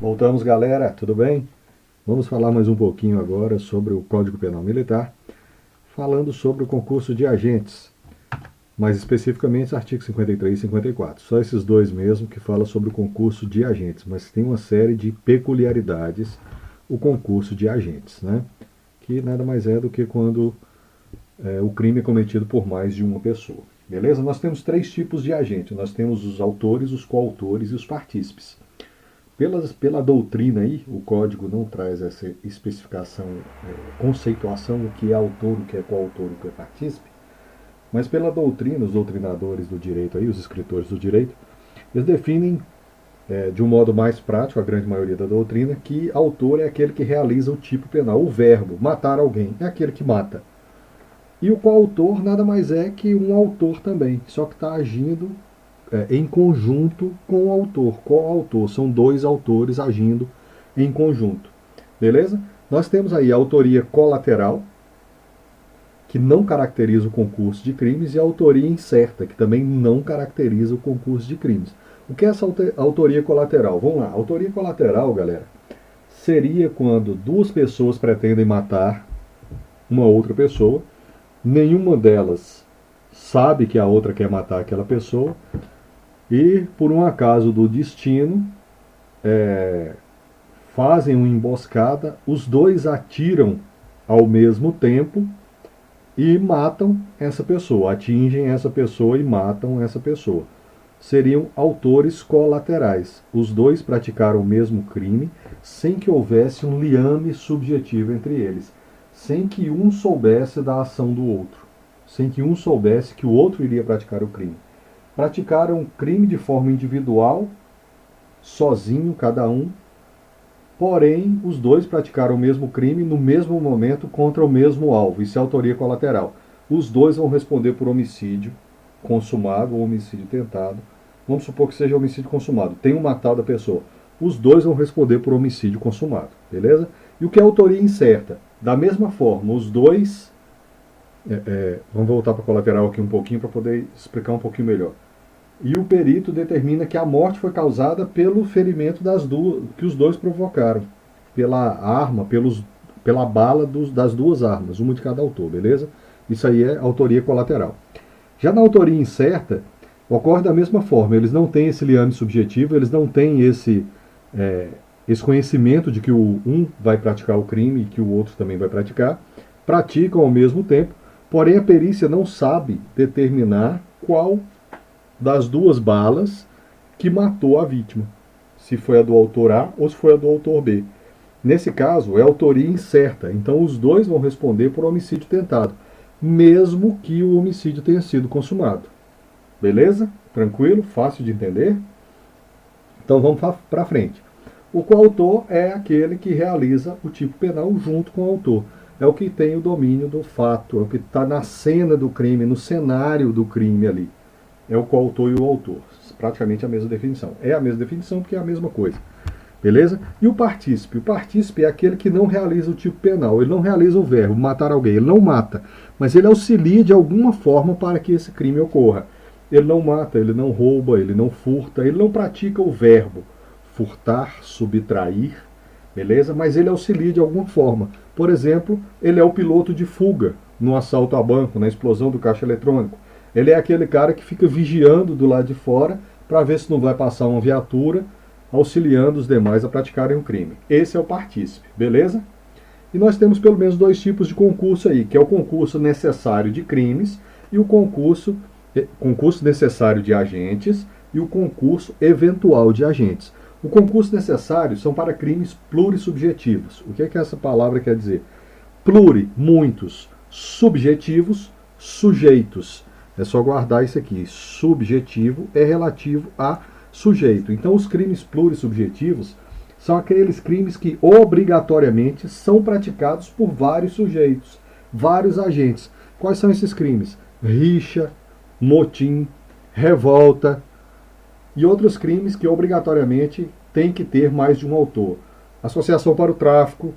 Voltamos, galera, tudo bem? Vamos falar mais um pouquinho agora sobre o Código Penal Militar, falando sobre o concurso de agentes, mais especificamente os artigos 53 e 54. Só esses dois mesmo que falam sobre o concurso de agentes, mas tem uma série de peculiaridades o concurso de agentes, né? Que nada mais é do que quando o crime é cometido por mais de uma pessoa. Beleza? Nós temos três tipos de agente. Nós temos os autores, os coautores e os partícipes. Pela doutrina aí, o código não traz essa especificação, conceituação, o que é autor, o que é coautor, o que é partícipe, mas pela doutrina, os doutrinadores do direito aí, os escritores do direito, eles definem de um modo mais prático, a grande maioria da doutrina, que autor é aquele que realiza o tipo penal, o verbo, matar alguém, é aquele que mata. E o coautor nada mais é que um autor também, só que está agindo em conjunto com o autor. Coautor, são dois autores agindo em conjunto. Beleza? Nós temos aí a autoria colateral, que não caracteriza o concurso de crimes, e a autoria incerta, que também não caracteriza o concurso de crimes. O que é essa autoria colateral? Vamos lá. A autoria colateral, galera, seria quando duas pessoas pretendem matar uma outra pessoa, nenhuma delas sabe que a outra quer matar aquela pessoa, e por um acaso do destino fazem uma emboscada, os dois atiram ao mesmo tempo e matam essa pessoa, atingem essa pessoa e matam essa pessoa. Seriam autores colaterais. Os dois praticaram o mesmo crime sem que houvesse um liame subjetivo entre eles, sem que um soubesse da ação do outro, sem que um soubesse que o outro iria praticar o crime. Praticaram o crime de forma individual, sozinho, cada um, porém os dois praticaram o mesmo crime no mesmo momento contra o mesmo alvo. Isso é autoria colateral. Os dois vão responder por homicídio consumado ou homicídio tentado. Vamos supor que seja homicídio consumado. Tem um matado da pessoa. Os dois vão responder por homicídio consumado. Beleza? E o que é autoria incerta? Da mesma forma, os dois... vamos voltar para a colateral aqui um pouquinho para poder explicar um pouquinho melhor. E o perito determina que a morte foi causada pelo ferimento que os dois provocaram, pela arma, pela bala das duas armas, uma de cada autor, beleza? Isso aí é autoria colateral. Já na autoria incerta, ocorre da mesma forma, eles não têm esse liame subjetivo, eles não têm esse conhecimento de que um vai praticar o crime e que o outro também vai praticar, praticam ao mesmo tempo, porém a perícia não sabe determinar qual das duas balas que matou a vítima, se foi a do autor A ou se foi a do autor B. Nesse caso, é autoria incerta, então os dois vão responder por homicídio tentado, mesmo que o homicídio tenha sido consumado. Beleza? Tranquilo? Fácil de entender? Então vamos para frente. O coautor é aquele que realiza o tipo penal junto com o autor. É o que tem o domínio do fato, é o que está na cena do crime, no cenário do crime ali. É o coautor e o autor. Praticamente a mesma definição. É a mesma definição porque é a mesma coisa. Beleza? E o partícipe? O partícipe é aquele que não realiza o tipo penal. Ele não realiza o verbo, matar alguém. Ele não mata. Mas ele auxilia de alguma forma para que esse crime ocorra. Ele não mata, ele não rouba, ele não furta, ele não pratica o verbo furtar, subtrair, beleza? Mas ele auxilia de alguma forma. Por exemplo, ele é o piloto de fuga no assalto a banco, na explosão do caixa eletrônico. Ele é aquele cara que fica vigiando do lado de fora para ver se não vai passar uma viatura, auxiliando os demais a praticarem o crime. Esse é o partícipe, beleza? E nós temos pelo menos dois tipos de concurso aí, que é o concurso necessário de crimes e o concurso necessário de agentes e o concurso eventual de agentes. O concurso necessário são para crimes plurissubjetivos. O que é que essa palavra quer dizer? Pluri, muitos, subjetivos, sujeitos. É só guardar isso aqui. Subjetivo é relativo a sujeito. Então, os crimes plurissubjetivos são aqueles crimes que obrigatoriamente são praticados por vários sujeitos, vários agentes. Quais são esses crimes? Rixa, motim, revolta e outros crimes que obrigatoriamente tem que ter mais de um autor. Associação para o tráfico,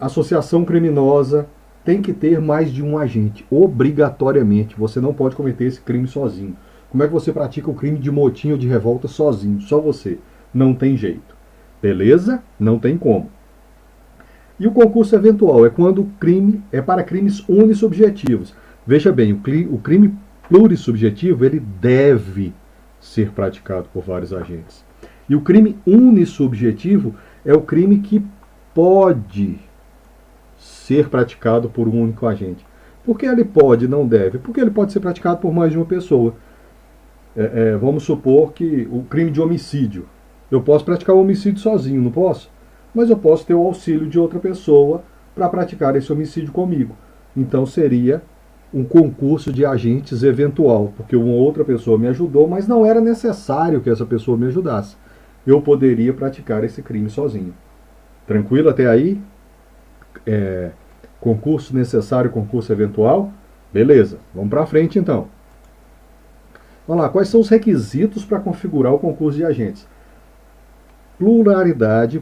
associação criminosa, tem que ter mais de um agente, obrigatoriamente. Você não pode cometer esse crime sozinho. Como é que você pratica o crime de motim ou de revolta sozinho? Só você. Não tem jeito. Beleza? Não tem como. E o concurso eventual é quando o crime é para crimes unissubjetivos. Veja bem, o crime plurissubjetivo ele deve ser praticado por vários agentes. E o crime unissubjetivo é o crime que pode ser praticado por um único agente. Por que ele pode e não deve? Porque ele pode ser praticado por mais de uma pessoa. Vamos supor que o crime de homicídio. Eu posso praticar o homicídio sozinho, não posso? Mas eu posso ter o auxílio de outra pessoa para praticar esse homicídio comigo. Então seria um concurso de agentes eventual, porque uma outra pessoa me ajudou, mas não era necessário que essa pessoa me ajudasse. Eu poderia praticar esse crime sozinho. Tranquilo até aí? Concurso necessário, concurso eventual? Beleza, vamos para frente então. Vamos lá, quais são os requisitos para configurar o concurso de agentes? Pluralidade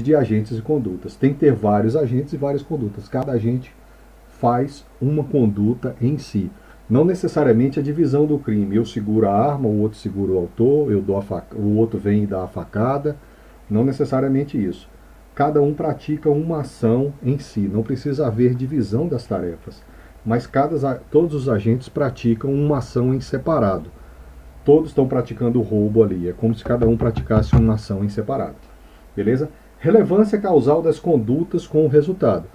de agentes e condutas. Tem que ter vários agentes e várias condutas. Cada agente faz uma conduta em si. Não necessariamente a divisão do crime. Eu seguro a arma, o outro segura o autor, eu dou o outro vem e dá a facada. Não necessariamente isso. Cada um pratica uma ação em si. Não precisa haver divisão das tarefas. Mas todos os agentes praticam uma ação em separado. Todos estão praticando o roubo ali. É como se cada um praticasse uma ação em separado. Beleza? Relevância causal das condutas com o resultado.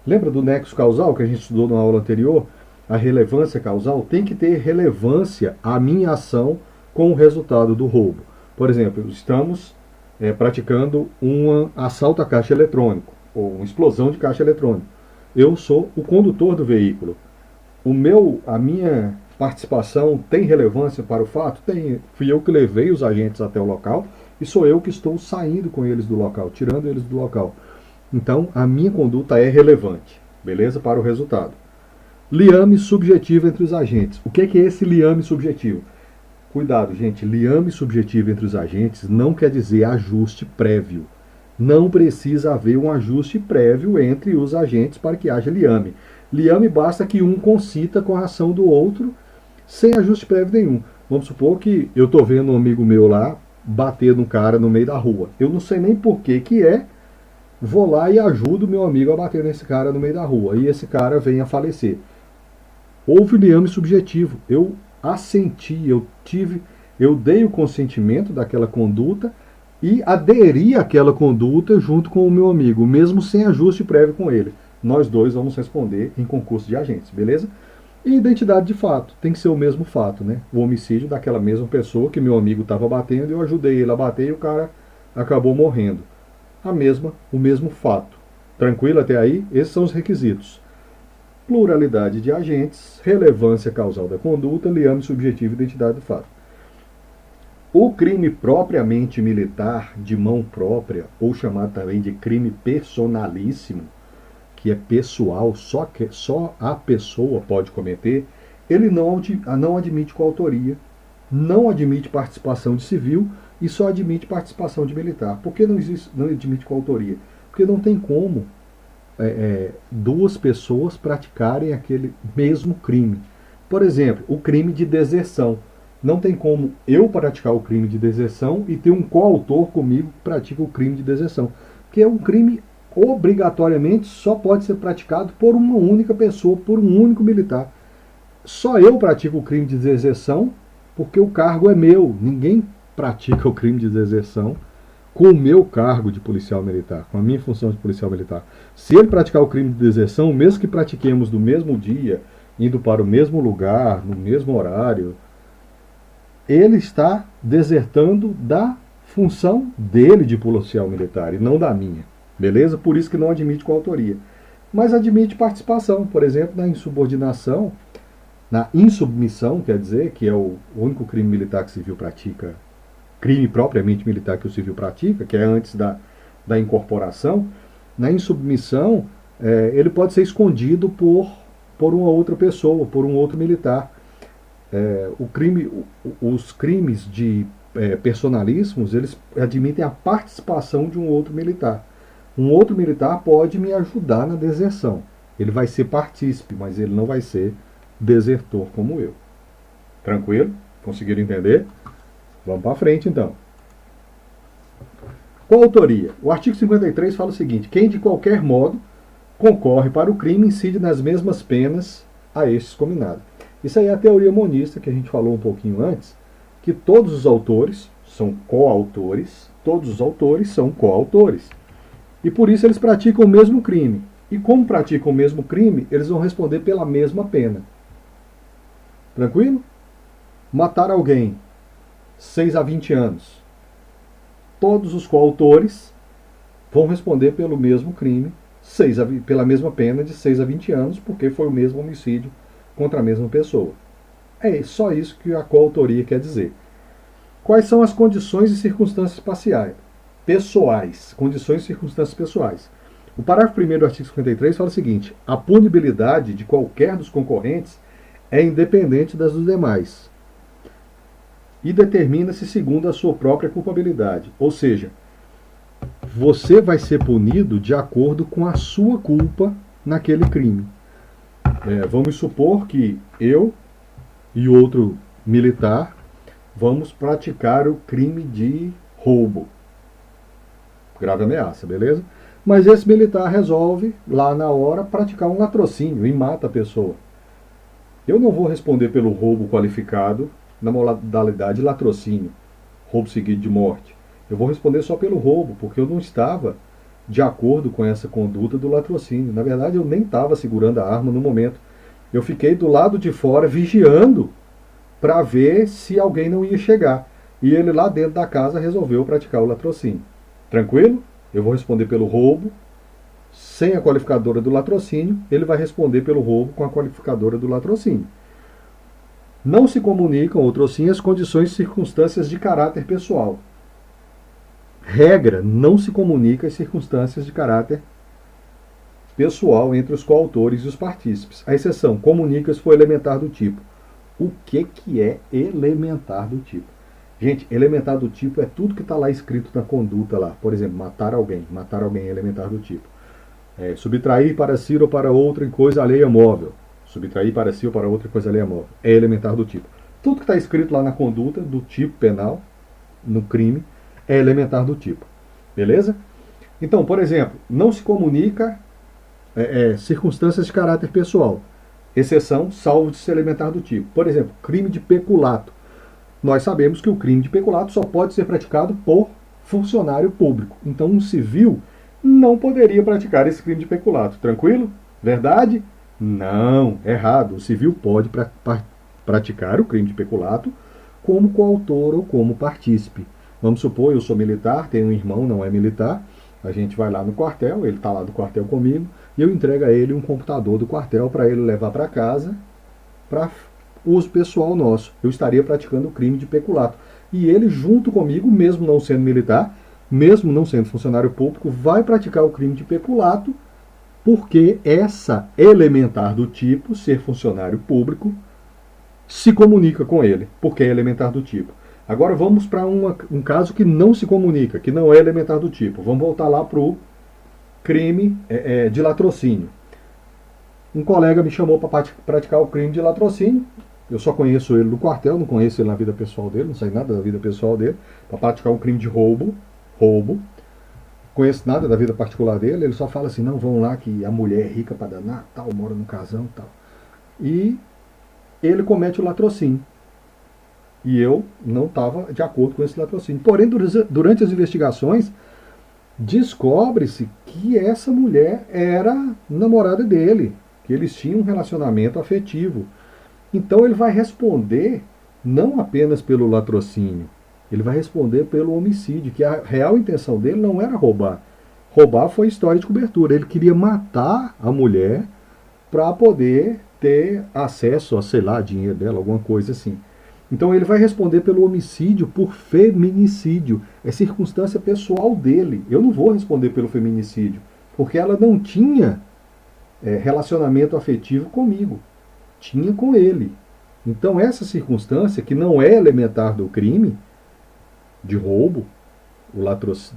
Lembra do nexo causal que a gente estudou na aula anterior? A relevância causal tem que ter relevância a minha ação com o resultado do roubo. Por exemplo, estamos praticando um assalto a caixa eletrônico, ou uma explosão de caixa eletrônico. Eu sou o condutor do veículo. A minha participação tem relevância para o fato? Tem. Fui eu que levei os agentes até o local e sou eu que estou saindo com eles do local, tirando eles do local. Então, a minha conduta é relevante, beleza? Para o resultado. Liame subjetivo entre os agentes. O que é esse liame subjetivo? Cuidado, gente. Liame subjetivo entre os agentes não quer dizer ajuste prévio. Não precisa haver um ajuste prévio entre os agentes para que haja liame. Liame basta que um consita com a ação do outro sem ajuste prévio nenhum. Vamos supor que eu estou vendo um amigo meu lá bater num cara no meio da rua. Eu não sei nem por que vou lá e ajudo meu amigo a bater nesse cara no meio da rua. E esse cara vem a falecer. Houve liame subjetivo. Eu assenti, eu dei o consentimento daquela conduta e aderi àquela conduta junto com o meu amigo, mesmo sem ajuste prévio com ele. Nós dois vamos responder em concurso de agentes, beleza? E identidade de fato, tem que ser o mesmo fato, né? O homicídio daquela mesma pessoa que meu amigo estava batendo, eu ajudei ele a bater e o cara acabou morrendo. O mesmo fato. Tranquilo até aí? Esses são os requisitos. Pluralidade de agentes, relevância causal da conduta, liame subjetivo e identidade do fato. O crime propriamente militar, de mão própria, ou chamado também de crime personalíssimo, que é pessoal, só a pessoa pode cometer, ele não admite coautoria, não admite participação de civil e só admite participação de militar. Por que não admite coautoria? Porque não tem como duas pessoas praticarem aquele mesmo crime. Por exemplo, o crime de deserção. Não tem como eu praticar o crime de deserção e ter um coautor comigo que pratica o crime de deserção. Porque é um crime obrigatoriamente só pode ser praticado por uma única pessoa, por um único militar. Só eu pratico o crime de deserção porque o cargo é meu. Ninguém pratica o crime de deserção com o meu cargo de policial militar, com a minha função de policial militar. Se ele praticar o crime de deserção, mesmo que pratiquemos no mesmo dia, indo para o mesmo lugar, no mesmo horário, ele está desertando da função dele de policial militar e não da minha. Beleza? Por isso que não admite coautoria. Mas admite participação, por exemplo, na insubordinação, na insubmissão, quer dizer, que é o único crime militar que o civil pratica, crime propriamente militar que o civil pratica, que é antes da incorporação. Na insubmissão, ele pode ser escondido por uma outra pessoa, por um outro militar. Os crimes de personalíssimos, eles admitem a participação de um outro militar. Um outro militar pode me ajudar na deserção. Ele vai ser partícipe, mas ele não vai ser desertor como eu. Tranquilo? Conseguiram entender? Vamos para frente então. Coautoria. O artigo 53 fala o seguinte: quem de qualquer modo concorre para o crime incide nas mesmas penas a estes combinados. Isso aí é a teoria monista que a gente falou um pouquinho antes, que todos os autores são coautores, todos os autores são coautores. E por isso eles praticam o mesmo crime. E como praticam o mesmo crime, eles vão responder pela mesma pena. Tranquilo? Matar alguém, 6 a 20 anos. Todos os coautores vão responder pelo mesmo crime, pela mesma pena de 6 a 20 anos, porque foi o mesmo homicídio contra a mesma pessoa. É só isso que a coautoria quer dizer. Quais são as condições e circunstâncias pessoais? Condições e circunstâncias pessoais. O parágrafo 1º do artigo 53 fala o seguinte: a punibilidade de qualquer dos concorrentes é independente das dos demais e determina-se segundo a sua própria culpabilidade. Ou seja, você vai ser punido de acordo com a sua culpa naquele crime. Vamos supor que eu e outro militar vamos praticar o crime de roubo. Grave ameaça, beleza? Mas esse militar resolve, lá na hora, praticar um latrocínio e mata a pessoa. Eu não vou responder pelo roubo qualificado na modalidade latrocínio, roubo seguido de morte. Eu vou responder só pelo roubo, porque eu não estava de acordo com essa conduta do latrocínio. Na verdade, eu nem estava segurando a arma no momento. Eu fiquei do lado de fora vigiando para ver se alguém não ia chegar. E ele lá dentro da casa resolveu praticar o latrocínio. Tranquilo? Eu vou responder pelo roubo, sem a qualificadora do latrocínio, ele vai responder pelo roubo com a qualificadora do latrocínio. Não se comunicam, outro sim, as condições e circunstâncias de caráter pessoal. Regra, não se comunica as circunstâncias de caráter pessoal entre os coautores e os partícipes. A exceção, comunica se for elementar do tipo. O que é elementar do tipo? Gente, elementar do tipo é tudo que está lá escrito na conduta lá. Por exemplo, matar alguém é elementar do tipo. Subtrair para si ou para outra em coisa alheia móvel. Subtrair para si ou para outra em coisa alheia móvel. É elementar do tipo. Tudo que está escrito lá na conduta, do tipo penal, no crime, é elementar do tipo. Beleza? Então, por exemplo, não se comunica circunstâncias de caráter pessoal. Exceção, salvo de ser elementar do tipo. Por exemplo, crime de peculato. Nós sabemos que o crime de peculato só pode ser praticado por funcionário público. Então, um civil não poderia praticar esse crime de peculato. Tranquilo? Verdade? Não, errado. O civil pode praticar o crime de peculato como coautor ou como partícipe. Vamos supor, eu sou militar, tenho um irmão, não é militar. A gente vai lá no quartel, ele está lá do quartel comigo, e eu entrego a ele um computador do quartel para ele levar para casa para uso pessoal nosso. Eu estaria praticando o crime de peculato. E ele, junto comigo, mesmo não sendo militar, mesmo não sendo funcionário público, vai praticar o crime de peculato, porque essa elementar do tipo, ser funcionário público, se comunica com ele, porque é elementar do tipo. Agora vamos para um caso que não se comunica, que não é elementar do tipo. Vamos voltar lá para o crime de latrocínio. Um colega me chamou para praticar o crime de latrocínio. Eu só conheço ele do quartel, não conheço ele na vida pessoal dele, não sei nada da vida pessoal dele. Para praticar um crime de roubo. Conheço nada da vida particular dele. Ele só fala assim, não, vão lá que a mulher é rica para danar, tal, mora no casão, tal. E ele comete o latrocínio. E eu não estava de acordo com esse latrocínio. Porém, durante as investigações, descobre-se que essa mulher era namorada dele, que eles tinham um relacionamento afetivo. Então ele vai responder não apenas pelo latrocínio, ele vai responder pelo homicídio, que a real intenção dele não era roubar. Roubar foi história de cobertura. Ele queria matar a mulher para poder ter acesso a, sei lá, dinheiro dela, alguma coisa assim. Então ele vai responder pelo homicídio por feminicídio. É circunstância pessoal dele. Eu não vou responder pelo feminicídio, porque ela não tinha relacionamento afetivo comigo. Tinha com ele. Então essa circunstância, que não é elementar do crime de roubo,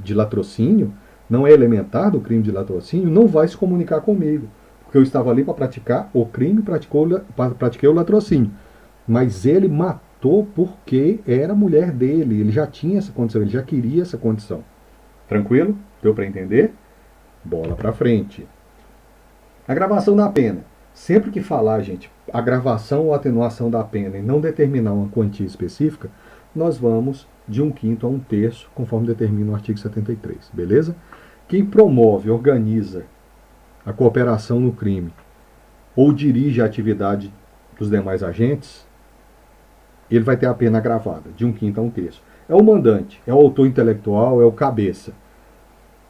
de latrocínio, não é elementar do crime de latrocínio, não vai se comunicar comigo. Porque eu estava ali para praticar o crime, pratiquei o latrocínio. Mas ele matou porque era a mulher dele, ele já tinha essa condição, ele já queria essa condição. Tranquilo? Deu para entender? Bola para frente. A gravação da pena. Sempre que falar, gente, agravação ou atenuação da pena e não determinar uma quantia específica, nós vamos de 1/5 a 1/3, conforme determina o artigo 73, beleza? Quem promove, organiza a cooperação no crime ou dirige a atividade dos demais agentes, ele vai ter a pena agravada, de 1/5 a 1/3. É o mandante, é o autor intelectual, é o cabeça.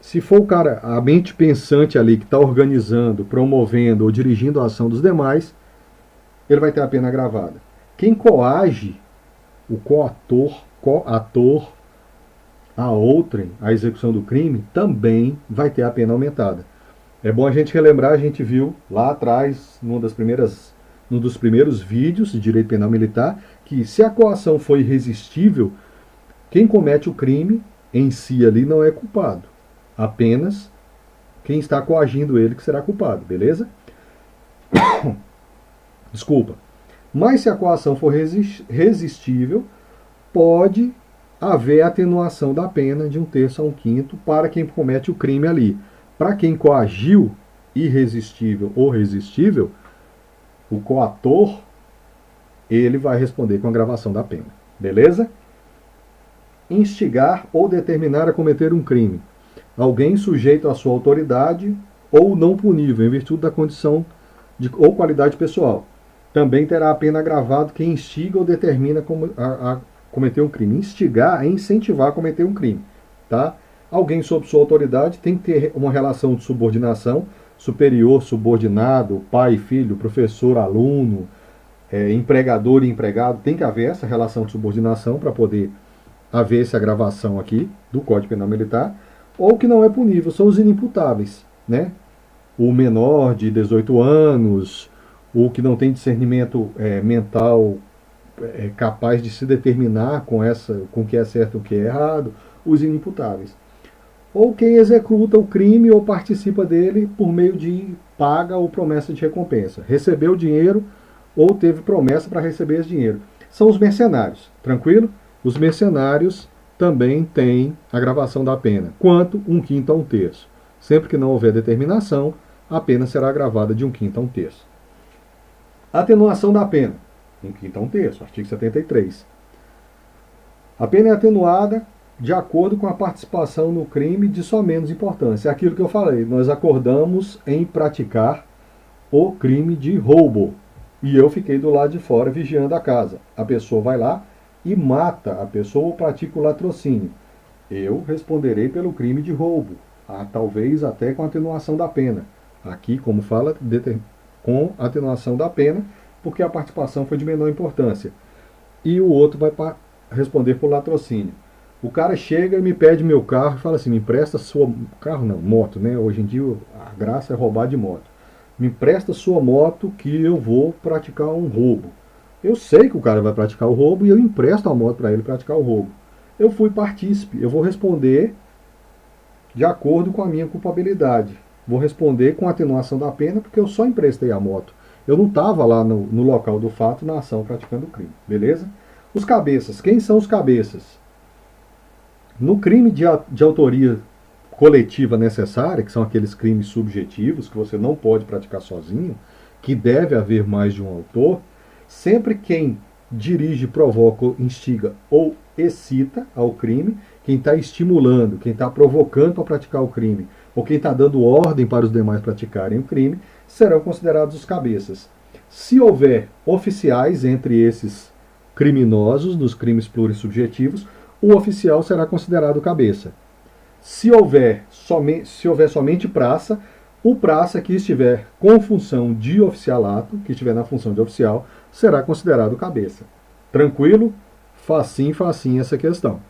Se for o cara, a mente pensante ali que está organizando, promovendo ou dirigindo a ação dos demais, ele vai ter a pena agravada. Quem coage, o coator, a outrem, a execução do crime, também vai ter a pena aumentada. É bom a gente relembrar, a gente viu lá atrás, num dos primeiros vídeos de direito penal militar, que se a coação foi irresistível, quem comete o crime em si ali não é culpado. Apenas quem está coagindo ele que será culpado, beleza? Desculpa. Mas se a coação for resistível, pode haver atenuação da pena de 1/3 a 1/5 para quem comete o crime ali. Para quem coagiu, irresistível ou resistível, o coator, ele vai responder com a agravação da pena. Beleza? Instigar ou determinar a cometer um crime. Alguém sujeito à sua autoridade ou não punível, em virtude da condição ou qualidade pessoal. Também terá a pena agravada quem instiga ou determina a cometer um crime. Instigar é incentivar a cometer um crime. Tá? Alguém sob sua autoridade tem que ter uma relação de subordinação, superior, subordinado, pai, filho, professor, aluno, empregador e empregado. Tem que haver essa relação de subordinação para poder haver essa agravação aqui do Código Penal Militar. Ou que não é punível, são os inimputáveis, né? O menor de 18 anos, o que não tem discernimento mental capaz de se determinar com o que é certo e o que é errado, os inimputáveis. Ou quem executa o crime ou participa dele por meio de paga ou promessa de recompensa. Recebeu dinheiro ou teve promessa para receber esse dinheiro. São os mercenários, tranquilo? Os mercenários também têm agravação da pena, quanto 1/5 a 1/3. Sempre que não houver determinação, a pena será agravada de 1/5 a 1/3. Atenuação da pena, 1/5 a 1/3, artigo 73. A pena é atenuada de acordo com a participação no crime de só menos importância. É aquilo que eu falei, nós acordamos em praticar o crime de roubo. E eu fiquei do lado de fora vigiando a casa. A pessoa vai lá e mata a pessoa ou pratica o latrocínio. Eu responderei pelo crime de roubo, talvez até com atenuação da pena. Aqui, como fala, com atenuação da pena, porque a participação foi de menor importância. E o outro vai responder por latrocínio. O cara chega e me pede meu carro e fala assim, me empresta sua... Carro não, moto, né? Hoje em dia a graça é roubar de moto. Me empresta sua moto que eu vou praticar um roubo. Eu sei que o cara vai praticar o roubo e eu empresto a moto para ele praticar o roubo. Eu fui partícipe, eu vou responder de acordo com a minha culpabilidade. Vou responder com atenuação da pena porque eu só emprestei a moto. Eu não estava lá no local do fato, na ação, praticando o crime. Beleza? Os cabeças. Quem são os cabeças? No crime de autoria coletiva necessária, que são aqueles crimes subjetivos que você não pode praticar sozinho, que deve haver mais de um autor, sempre quem dirige, provoca, instiga ou excita ao crime, quem está estimulando, quem está provocando para praticar o crime, ou quem está dando ordem para os demais praticarem o crime, serão considerados os cabeças. Se houver oficiais entre esses criminosos, nos crimes plurissubjetivos, o oficial será considerado cabeça. Se houver somente praça, o praça que estiver com função de oficialato, que estiver na função de oficial, será considerado cabeça. Tranquilo? Facinho essa questão.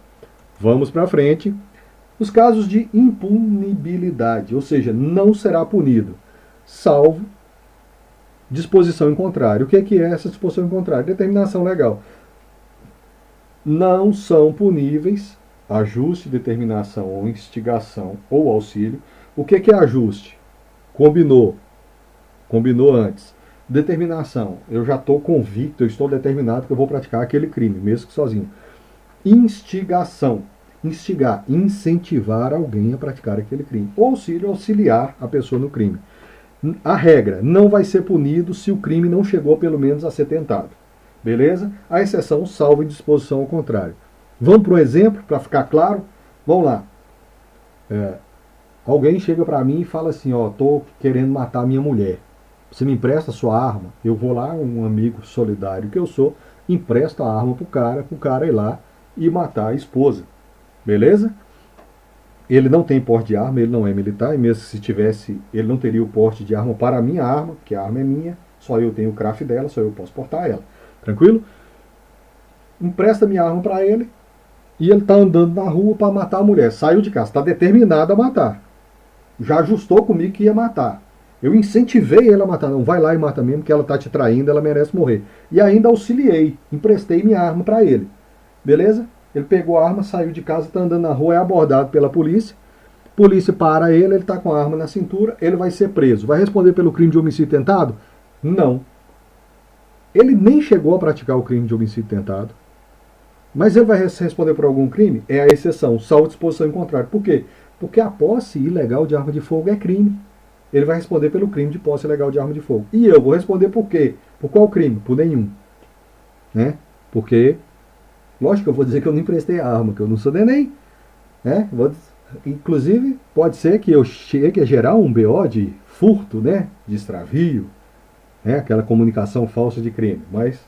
Vamos para frente. Os casos de impunibilidade, ou seja, não será punido, salvo disposição em contrário. O que é essa disposição em contrário? Determinação legal. Não são puníveis ajuste, determinação ou instigação ou auxílio. O que é ajuste? Combinou antes. Determinação, eu já estou convicto, eu estou determinado que eu vou praticar aquele crime, mesmo que sozinho. Instigação, instigar, incentivar alguém a praticar aquele crime. Ou auxiliar a pessoa no crime. A regra, não vai ser punido se o crime não chegou pelo menos a ser tentado. Beleza? A exceção salvo em disposição ao contrário. Vamos para um exemplo, para ficar claro? Vamos lá. Alguém chega para mim e fala assim, ó, tô querendo matar a minha mulher. Você me empresta a sua arma? Eu vou lá, um amigo solidário que eu sou, empresto a arma pro cara ir lá e matar a esposa. Beleza? Ele não tem porte de arma, ele não é militar, e mesmo se tivesse, ele não teria o porte de arma para a minha arma, porque a arma é minha, só eu tenho o craft dela, só eu posso portar ela. Tranquilo? Empresta minha arma para ele, e ele está andando na rua para matar a mulher. Saiu de casa, está determinado a matar. Já ajustou comigo que ia matar. Eu incentivei ele a matar. Não, vai lá e mata mesmo, que ela está te traindo, ela merece morrer. E ainda auxiliei, emprestei minha arma para ele. Beleza? Ele pegou a arma, saiu de casa, está andando na rua, é abordado pela polícia. Polícia para ele está com a arma na cintura, ele vai ser preso. Vai responder pelo crime de homicídio tentado? Não. Ele nem chegou a praticar o crime de homicídio tentado. Mas ele vai responder por algum crime? É a exceção, salvo disposição em contrário. Por quê? Porque a posse ilegal de arma de fogo é crime. Ele vai responder pelo crime de posse ilegal de arma de fogo. E eu vou responder por quê? Por qual crime? Por nenhum. Né? Porque, lógico que eu vou dizer que eu não emprestei a arma, que eu não sou neném. Né? Inclusive, pode ser que eu chegue a gerar um BO de furto, né? De extravio, né? Aquela comunicação falsa de crime. Mas,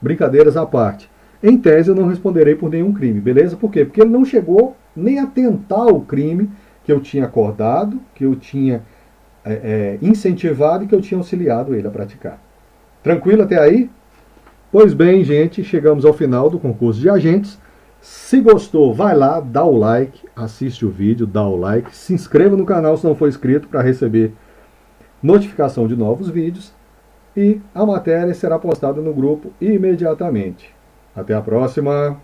brincadeiras à parte. Em tese, eu não responderei por nenhum crime, beleza? Por quê? Porque ele não chegou nem a tentar o crime que eu tinha acordado, que eu tinha incentivado e que eu tinha auxiliado ele a praticar. Tranquilo até aí? Pois bem, gente, chegamos ao final do concurso de agentes. Se gostou, vai lá, dá o like, assiste o vídeo, dá o like, se inscreva no canal se não for inscrito para receber notificação de novos vídeos e a matéria será postada no grupo imediatamente. Até a próxima!